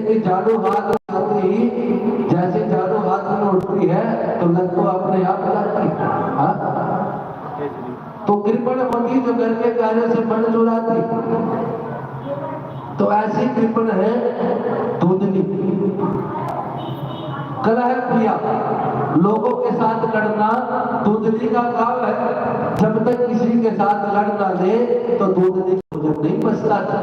कि जादू हाथ में आते ही जैसे जादू हाथ में उठती है तो लत को अपने आप जाती है। तो कृपण होती जो घर के कार्य से मन जुड़ाती, तो ऐसी कृपण है दूधनी। कलह प्रिया, लोगों के साथ लड़ना दूधनी का काम है। जब तक किसी के साथ लड़ ना ले तो दूधनी भोजन नहीं बचता था।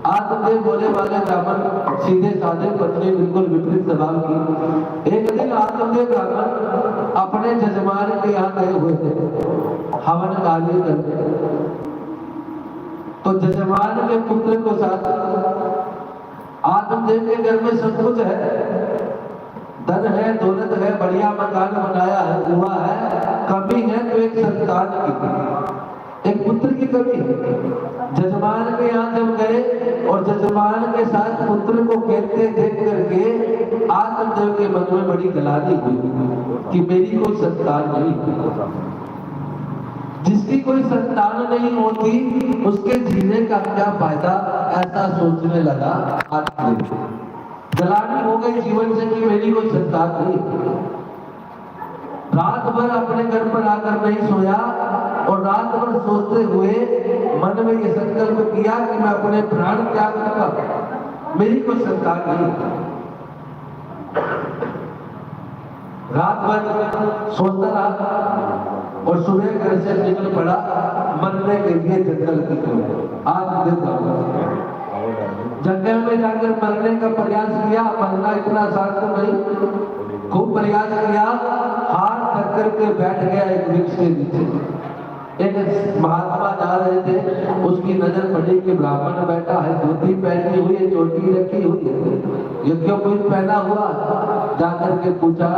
आत्मदेव बोले वाले ब्राह्मण सीधे साधे पत्नी बिल्कुल विपरीत स्वभाव की। एक दिन आत्मदेव ब्राह्मण अपने जजमान के यहाँ गए हुए थे हवन कार्य करने। तो जजमान के पुत्र को साथ, आत्मदेव के घर में सब कुछ है, धन है, दौलत है, बढ़िया मकान बनाया है, हुआ है, कमी है तो एक संतान की, एक पुत्र की कमी है। जजमान के यहाँ जब गए और जजमान के साथ पुत्र को खेलते देख करके आत्मदेव के मन में बड़ी गलानी हुई कि मेरी कोई संतान नहीं। जिसकी कोई संतान नहीं होती उसके जीने का क्या फायदा, ऐसा सोचने लगा आत्मदेव। गलानी हो गई जीवन से कि मेरी कोई संतान नहीं। रात भर अपने घर पर आकर नहीं सोया और रात भर सोचते हुए मन में यह संकल्प किया कि मैं अपने प्राण त्याग दूंगा, मेरी कोई संतान नहीं। रात भर सोचता रहा और सुबह घर से निकल पड़ा मरने के लिए जंगल की तरफ। आज जंगल में जाकर मरने का प्रयास किया, मरना इतना आसान तो नहीं, खूब प्रयास किया, हाथ थक करके बैठ गया एक वृक्ष के नीचे। एक महात्मा जा रहे थे, उसकी नजर पड़ी कि ब्राह्मण बैठा है, धोती पहनी हुई है, चोटी रखी हुई है, यज्ञोपवीत पहना हुआ। जाकर के पूछा,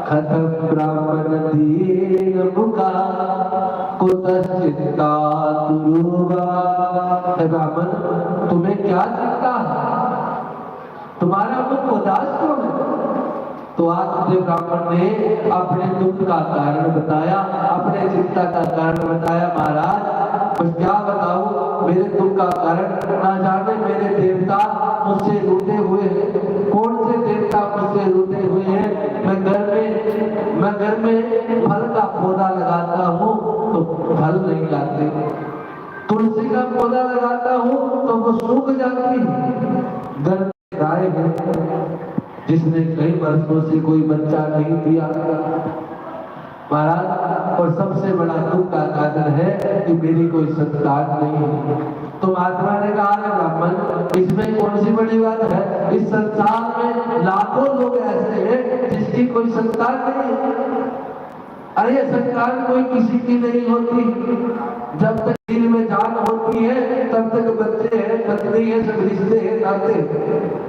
खत्म ब्राह्मण दीन मुखा कुतश्चित्ता तुरुवा। ब्राह्मण तुम्हें क्या चिंता है, तुम्हारा मुख उदास क्यों है? तो आत्मदेव ब्राह्मण ने अपने दुख का कारण बताया, अपने चिंता का कारण बताया। महाराज मैं क्या बताऊं, मेरे दुख का कारण ना जाने मेरे देवता मुझसे रूठे हुए हैं। कौन से देवता मुझसे रूठे हुए हैं? मैं घर में फल का पौधा लगाता हूँ तो फल नहीं लाते, तुलसी का पौधा लगाता हूँ तो वो सूख जाती। घर गाय है जिसने कई वर्षों से कोई बच्चा नहीं दिया महाराज, और सबसे बड़ा दुख का कारण है कि मेरी कोई संतान नहीं है। तो महात्मा ने कहा, ब्राह्मण इसमें कौन सी बड़ी बात है, इस संसार में लाखों लोग ऐसे हैं जिसकी कोई संतान नहीं है। अरे संतान कोई किसी की नहीं होती, जब तक दिल में जान होती है तब तक बच्चे हैं, पत्नी है, सब रिश्ते हैं, नाते हैं।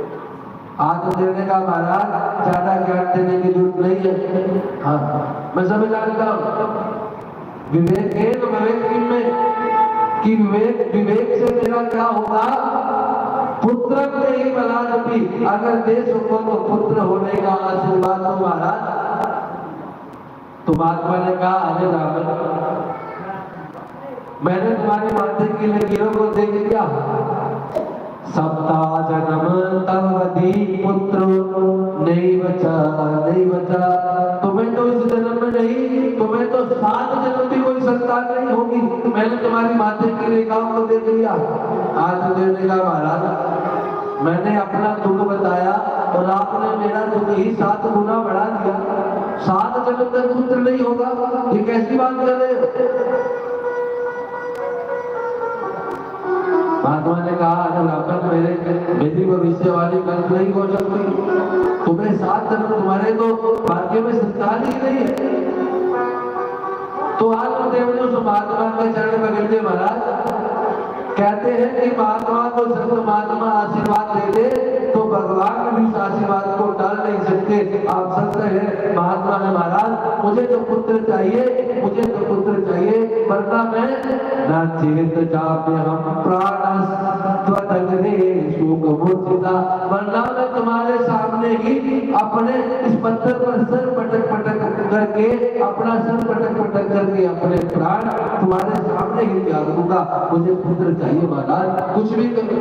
आज देने का महाराज ज्यादा ज्ञान देने की जरूरत नहीं है। हाँ मैं सब जानता हूँ, विवेक है तो विवेक में कि विवेक से मेरा क्या होगा, पुत्र में ही बला भी अगर देश को तो पुत्र होने का आशीर्वाद हो महाराज। तो महात्मा ने कहा, अरे ब्राह्मण मैंने तुम्हारे माथे की लकीरों को देख लिया, सप्ता जन्म तवधि पुत्र नहीं बचा। तुम्हें तो इस जन्म में नहीं, तुम्हें तो 7 जन्म भी कोई संतान नहीं होगी। मैंने तुम्हारी माथे की रेखाओं को देख लिया। आज देने का महाराज मैंने अपना दुख बताया और आपने मेरा दुख ही 7 गुना बढ़ा दिया। 7 जन्म तक पुत्र नहीं होगा, ये कैसी बात कर रहे हो? महात्मा ने कहा, मेरी भविष्यवाणी गलत नहीं हो सकती, तुम्हें 7 जन्म, तुम्हारे तो भाग्य में संतान ही नहीं है। तो आत्मदेव ने उस महात्मा के चरण पकड़ के महाराज कहते हैं कि महात्मा को संत महात्मा आशीर्वाद दे दे तो भगवान भी उस आशीर्वाद को टाल नहीं सकते। आप संत हैं, महात्मा है, महाराज मुझे तो पुत्र चाहिए, मुझे तो पुत्र चाहिए, वरना मैं ना चेत जाते हम प्राण वरना मैं तुम्हारे सामने ही अपने इस पत्थर पर सर पटक पटक करके, अपना सर पटक पटक करके अपने प्राण तुम्हारे सामने ही त्याग दूंगा। मुझे पुत्र चाहिए महाराज, कुछ भी करो।